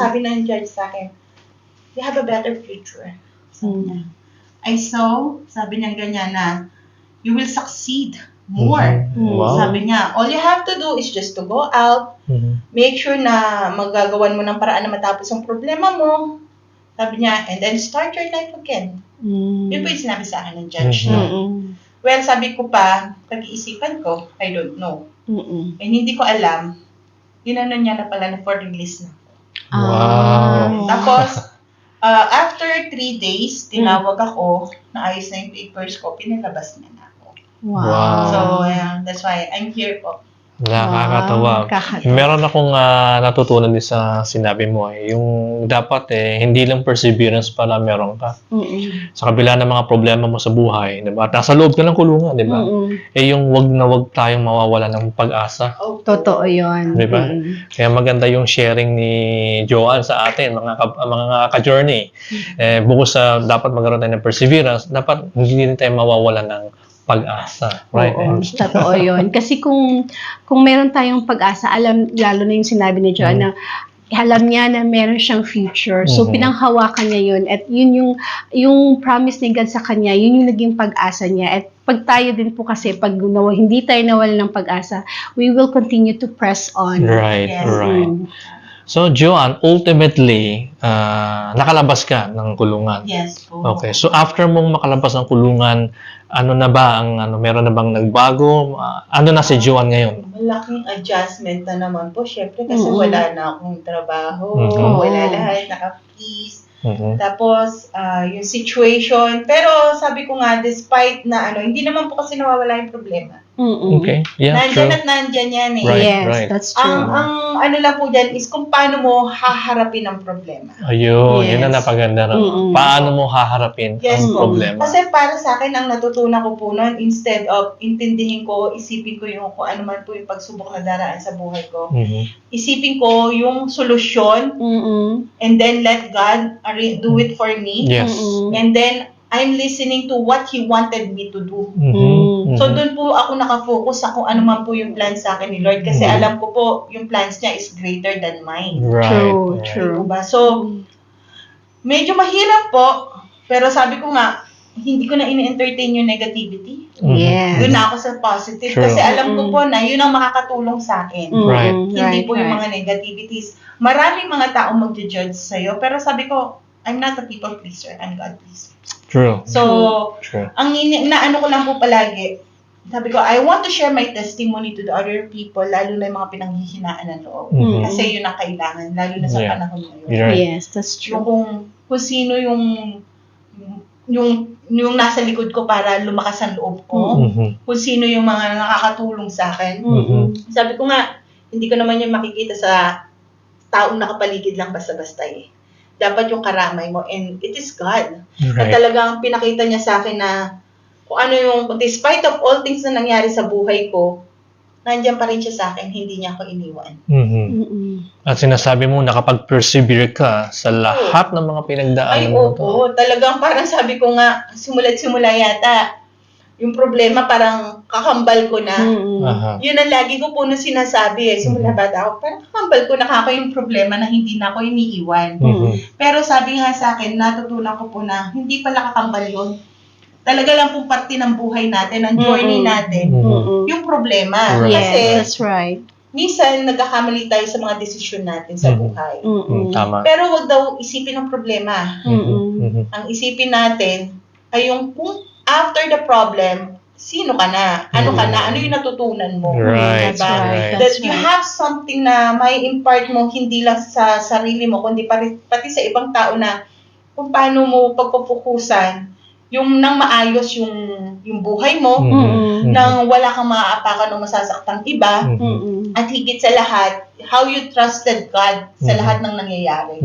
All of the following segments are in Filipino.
Sabi ng judge sa akin, you have a better future. Sabi niya. I saw, sabi niya ganyan na, you will succeed more. Wow. Sabi niya, all you have to do is just to go out, make sure na magagawan mo ng paraan na matapos ang problema mo. Sabi niya, and then start your life again. Yun po yung sinabi sa akin ng judge. Well, sabi ko pa, pag-iisipan ko, I don't know. And hindi ko alam, ginano niya na pala na for release na. Wow. Tapos, after 3 days, tinawag ako, naayos na yung papers ko, pinalabas niya na ako. Wow. So, that's why I'm here po. Nakakatawa. Meron akong natutunan din sa sinabi mo. Yung dapat hindi lang perseverance pala meron ka. Sa kabila ng mga problema mo sa buhay, diba? At nasa loob ka ng kulungan, diba? Yung wag tayong mawawala ng pag-asa. Totoo yun. Diba? Kaya maganda yung sharing ni Joanne sa atin, mga ka-journey. Bukod sa dapat magkaroon tayo ng perseverance, dapat hindi din tayo mawawala ng pag-asa, right? Oo, totoo yun. Kasi kung meron tayong pag-asa, alam, lalo na yung sinabi ni Joanne, na alam niya na meron siyang future. So, pinanghawakan niya yun. At yun yung promise ni God sa kanya, yun yung naging pag-asa niya. At pag tayo din po kasi, pag hindi tayo nawala ng pag-asa, we will continue to press on. Right, Yes. right. So, Joanne, ultimately, nakalabas ka ng kulungan. Yes po. Okay. So, after mong makalabas ng kulungan, ano na ba meron na bang nagbago? Ano na si Joanne ngayon? Malaking adjustment na naman po. Syempre, kasi wala na akong trabaho. Wala lahat. Naka-freeze. Tapos, yung situation. Pero, sabi ko nga, despite na hindi naman po kasi nawawala yung problema. Okay. Yeah, Nandyan true. at nandyan yan eh. Right, Yes, right. that's true. Ang ano lang po dyan is kung paano mo haharapin ang problema. Ayun, yun Yes. na napaganda rin. Paano mo haharapin Yes ang po. problema? Kasi para sa akin, ang natutunan ko po noon, instead of intindihin ko, isipin ko yung kung ano man po yung pagsubok na daraan sa buhay ko, isipin ko yung solusyon, and then let God do it for me. Yes. And then, I'm listening to what He wanted me to do. So, doon po ako nakafocus sa kung ano man po yung plan sa akin ni Lord. Kasi alam ko po, yung plans niya is greater than mine. Right. True. Diba? So, medyo mahirap po, pero sabi ko nga, hindi ko na ini-entertain yung negativity. Yes. Doon na ako sa positive. True. Kasi alam ko po na yun ang makakatulong sa akin. Right. Hindi po yung mga negativities. Maraming mga taong mag-judge sa'yo, pero sabi ko, I'm not a people pleaser, I'm God pleaser. True. So, True. ang inaano ko lang po palagi, sabi ko, I want to share my testimony to the other people, lalo na yung mga pinanghihinaan ng loob. Kasi yun ang kailangan, lalo na sa panahon ngayon. Right. Yes, that's true. Yung kung sino yung nasa likod ko para lumakas ang loob ko, kung sino yung mga nakakatulong sa akin. Sabi ko nga, hindi ko naman yung makikita sa taong nakapaligid lang basta-basta eh. Dapat yung karamay mo, and it is God. Right. At talagang pinakita niya sa akin na kung ano yung, despite of all things na nangyari sa buhay ko, nandiyan pa rin siya sa akin, hindi niya ako iniwan. At sinasabi mo, nakapag-persevere ka sa lahat ng mga pinagdaanan Ay, mo. oo. Talagang parang sabi ko nga, simula't-simula yata, yung problema parang kakambal ko na. Yun ang lagi ko po na sinasabi eh. Simula bata ako, parang kakambal ko na kako yung problema na hindi na ako iniiwan. Pero sabi nga sa akin, natutunan ko po na hindi pala kakambal yun. Talaga lang pong parte ng buhay natin, ang journey natin, yung problema. Right. Kasi, Yes, that's right. minsan nagkakamali tayo sa mga desisyon natin sa buhay. Tama. Pero wag daw isipin ang problema. Ang isipin natin ay yung kung after the problem, sino ka na? Ano ka na? Ano yung natutunan mo? Right, Diba? right. That you have something na may impart mo hindi lang sa sarili mo, kundi pati sa ibang tao na kung paano mo pagpupukusan yung nang maayos yung buhay mo, nang wala kang maaapakan o masasaktang iba, at higit sa lahat, how you trusted God sa lahat ng nangyayari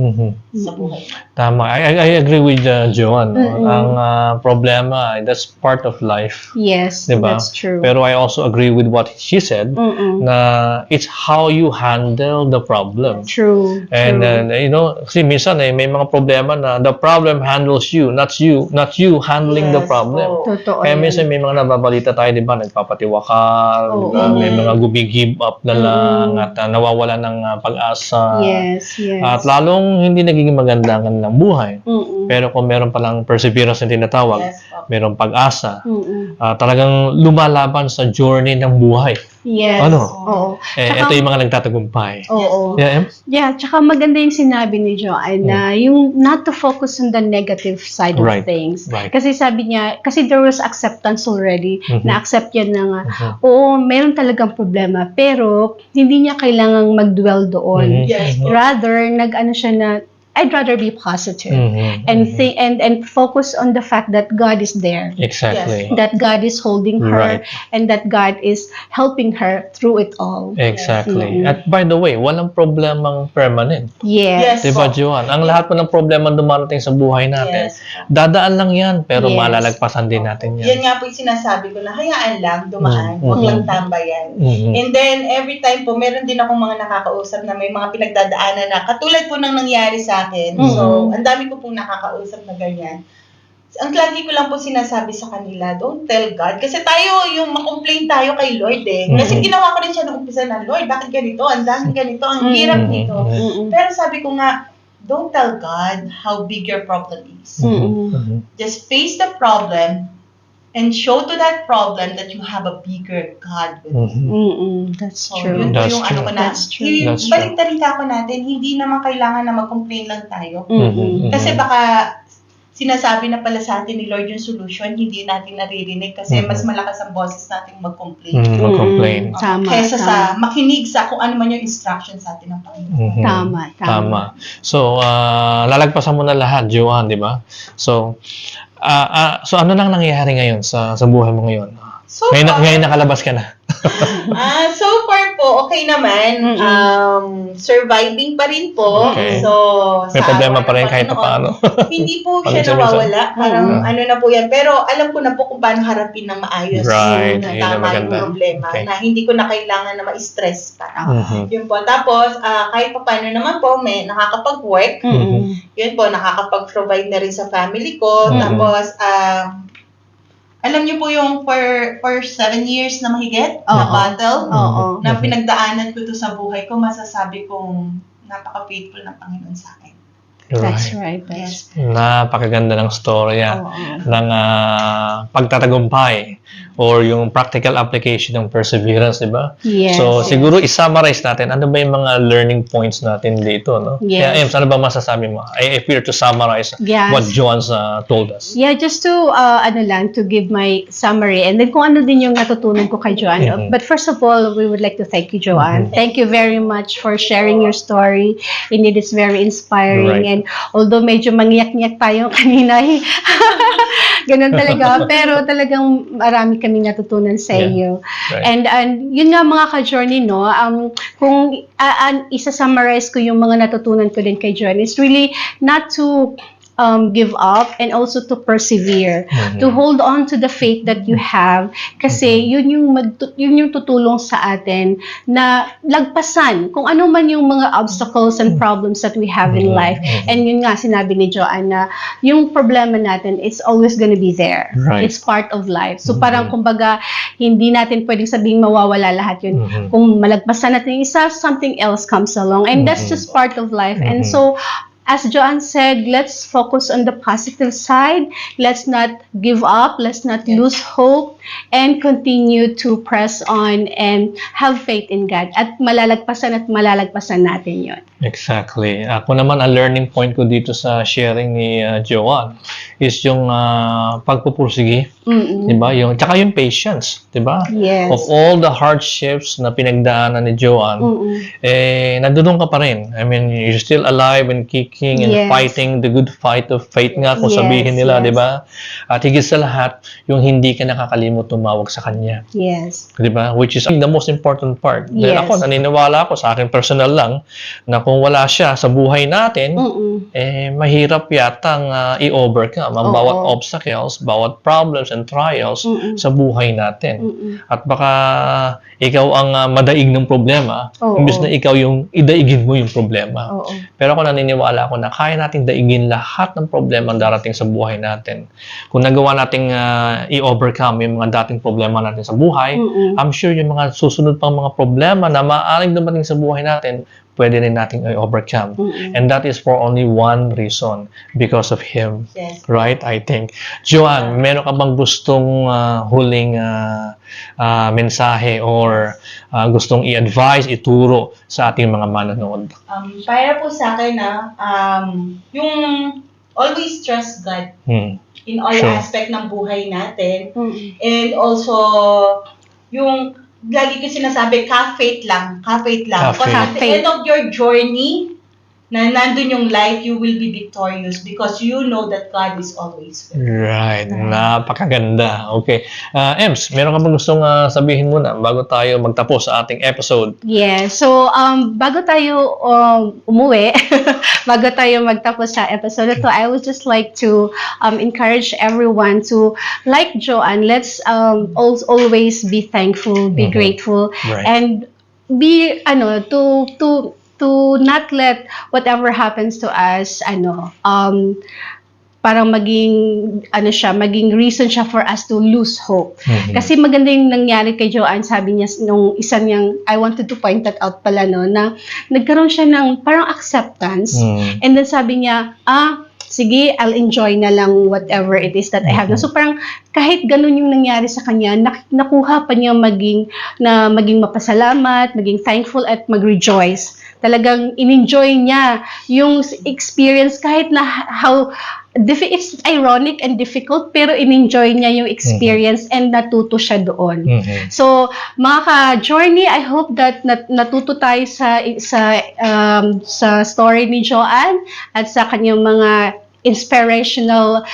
sa buhay mo. Tama. I agree with Joanne. Ang problema, that's part of life. Yes, Diba? that's true. Pero I also agree with what she said, na it's how you handle the problem. True. And kasi minsan may mga problema na the problem handles you, not you handling the Yes, problem. oo. Totoo Kaya yan. minsan may mga nababalita tayo, di ba? Nagpapatiwakal, Oo. may mga give up na lang, at nawawala nawawala ng pag-asa. Yes, yes. At lalong hindi nagiging maganda ang kanilang buhay. Mm-mm. Pero kung meron palang perseverance na tinatawag, Yes po. merong pag-asa, Mm-mm. talagang lumalaban sa journey ng buhay. Yes. Ano? Oo. Ito yung mga nagtatagumpay. Oo. Yeah, Em? Yeah, tsaka maganda yung sinabi ni Joanne na yung not to focus on the negative side of Right. things. Right. Kasi sabi niya, kasi there was acceptance already, na-accept yan na nga, oo, meron talagang problema, pero hindi niya kailangang mag-dwell doon. Yes po. Rather, nag-ano siya na, I'd rather be positive and think and focus on the fact that God is there. Exactly. That God is holding her Right. and that God is helping her through it all. Exactly. Mm-mm. At by the way, walang problemang permanent. Yes. Yes. Diba, po. Joanne? Ang lahat po ng problema dumarating sa buhay natin, Yes. dadaan lang yan, pero Yes. malalagpasan din natin Yan yan. nga po yung sinasabi ko na hayaan lang, dumaan, Mm. huwag lang tambayan. Mhm. And then, every time po, meron din akong mga nakakausap na may mga pinagdadaanan na katulad po ng nangyari sa akin. Mhm. So, ang dami ko pong nakakausap na ganyan. Ang lagi ko lang po sinasabi sa kanila, don't tell God. Kasi tayo, yung makomplain tayo kay Lord eh. Kasi Mhm. ginawa ko rin siya nung umpisa na, Lord, bakit ganito? Ang dami ganito, ang hirap Mhm. dito. Mm-mm. Pero sabi ko nga, don't tell God how big your problem is. Mm-mm. Mhm. Just face the problem and show to that problem that you have a bigger God with you. Mhm. Mm-mm. That's So, true. yun po That's yung ano true. ko na. That's true. That's true. Baliktarin ka ako natin, hindi naman kailangan na mag-complain lang tayo. Mm-mm. Kasi baka sinasabi na pala sa atin ni Lord yung solution, hindi natin naririnig kasi mas malakas ang boses natin mag-complain. Mag-complain. Mm-mm. Tama. Kesa tama. sa makinig sa kung ano man yung instruction sa atin ng Panginoon. Mhm. Tama. Tama. So, lalagpasan mo na lahat, Joanne, di ba? So, so ano lang nangyayari ngayon sa buhay mo ngayon? So far, Ngayon nakalabas ka na. so far po, okay naman. Surviving pa rin po. Okay. So, May sa problema awa pa rin ng kahit Panginoon, paano. hindi po siya Paminsan-minsan. nawawala. Parang ano na po yan. Pero alam ko na po kung paano harapin ng maayos Right. yung Yun ang tama yung maganda. problema. Okay. Na hindi ko na kailangan na ma-stress pa. Mhm. Yun po. Tapos, kahit pa paano naman po, may nakakapag-work. Mm-mm. Yun po, nakakapag-provide na rin sa family ko. Mhm. Tapos, alam niyo po yung for 7 years na mahigit na Oo. battle Oo. na pinagdaanan ko to sa buhay ko, masasabi kong napaka-faithful ng Panginoon sa akin. That's Right. right. That's Yes. Napakaganda ng storya Oo. ng pagtatagumpay or yung practical application ng perseverance, di ba? Yes. So, siguro i-summarize natin ano ba yung mga learning points natin dito, no? Yes. Kaya, Ems, ano ba masasabi mo? If we were to summarize Yes. what Joan's told us. Yeah, just to to give my summary and then kung ano din yung natutunan ko kay Joanne. Mhm. But first of all, we would like to thank you, Joanne. Thank you very much for sharing your story. Indeed, it's very inspiring. Right. And although medyo mangiyak-ngiyak tayo kanina, ganun talaga. Pero talagang marami kaming natutunan sa Yeah. iyo. Right. And yun nga mga ka-journey, no? Kung isa-summarize ko yung mga natutunan ko din kay Joanne, it's really not to give up and also to persevere, Mhm. to hold on to the faith that you have kasi yun yung tutulong sa atin na lagpasan kung ano man yung mga obstacles and problems that we have in Mhm. life. Mhm. And yun nga sinabi ni Joanne na yung problema natin it's always gonna be there. Right. It's part of life. So parang kumbaga hindi natin pwedeng sabihing mawawala lahat yun. Mhm. Kung malagpasan natin yung isa, something else comes along. And that's Mhm. just part of life. And Mhm. so, as Joanne said, let's focus on the positive side. Let's not give up. Let's not lose hope. And continue to press on and have faith in God. At malalagpasan natin yun. Exactly. Ako naman, ang learning point ko dito sa sharing ni Joanne is yung pagpupursige, Mm-mm. di ba? Tsaka yung patience, di ba? Yes. Of all the hardships na pinagdaanan ni Joanne, Mm-mm. nandun ka pa rin. I mean, you're still alive and kicking and Yes. fighting the good fight of faith nga kung Yes, sabihin nila, yes. di ba? At higit sa lahat, yung hindi ka nakakalimot tumawag sa Kanya. Yes. Di ba? Which is the most important part. Dahil Yes. ako, naniniwala ako sa akin personal lang na kung wala siya sa buhay natin, Mm-mm. mahirap yatang i-overcome ang Oo. bawat obstacles, bawat problems and trials Mm-mm. sa buhay natin. Mm-mm. At baka ikaw ang madaig ng problema, Oo. imbes na ikaw yung idaigin mo yung problema. Oo. Pero ako naniniwala ako na kaya nating daigin lahat ng problema ang darating sa buhay natin. Kung nagawa nating i-overcome yung mga mga dating problema natin sa buhay, I'm sure yung mga susunod pang mga problema na maaaring dumating sa buhay natin, pwede rin nating i-overcome. And that is for only one reason, because of Him. Yes. Right? I think. Joanne, meron ka bang gustong huling mensahe or gustong i-advise, ituro sa ating mga manonood? Para po sa akin, yung always trust God in all aspect ng buhay natin. And also, yung lagi ko sinasabi, ka-faith lang. Ka-faith lang. Because at the end of your journey, na nandun yung light, you will be victorious because you know that God is always with you. Right. Napakaganda. Okay. Ems, meron ka bang gustong sabihin muna bago tayo magtapos sa ating episode? Yeah. So, bago tayo umuwi, bago tayo magtapos sa episode ito, I would just like to encourage everyone to, like Joanne, let's always be thankful, be grateful, and be, to not let whatever happens to us, parang maging reason siya for us to lose hope. Kasi maganda yung nangyari kay Joanne, sabi niya nung isa niyang, I wanted to point that out pala, no, na nagkaroon siya ng parang acceptance, and then sabi niya, sige, I'll enjoy na lang whatever it is that I have. So parang kahit ganun yung nangyari sa kanya, nakuha pa niya maging mapasalamat, maging thankful at mag-rejoice. Talagang in-enjoy niya yung experience kahit na it's ironic and difficult, pero in-enjoy niya yung experience and natuto siya doon. So, mga ka-journey, I hope that natuto tayo sa story ni Joanne at sa kanyang mga inspirational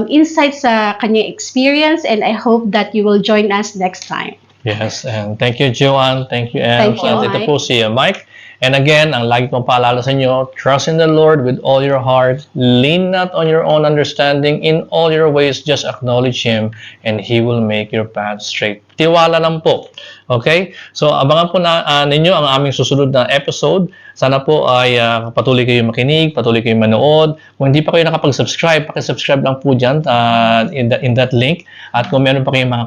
insights sa kanyang experience, and I hope that you will join us next time. Yes, and thank you, Joanne. Thank you, Ems. Thank you, At ito po si Mike. And again, ang lagi kong paalala sa inyo, trust in the Lord with all your heart. Lean not on your own understanding. In all your ways, just acknowledge Him and He will make your path straight. Tiwala lang po. Okay? So, abangan po ninyo ang aming susunod na episode. Sana po ay patuloy kayo makinig, patuloy kayo manood. Kung hindi pa kayo nakapag-subscribe, pakisubscribe lang po dyan in that link. At kung meron pa kayong mga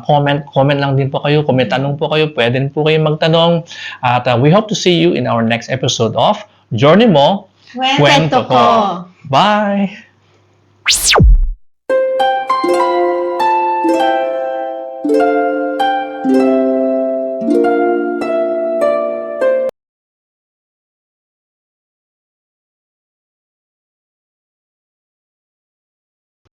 comment lang din po kayo. Kung may tanong po kayo, pwede po kayo magtanong. At we hope to see you in our next episode of Journey Mo, Kwento Ko. Bye!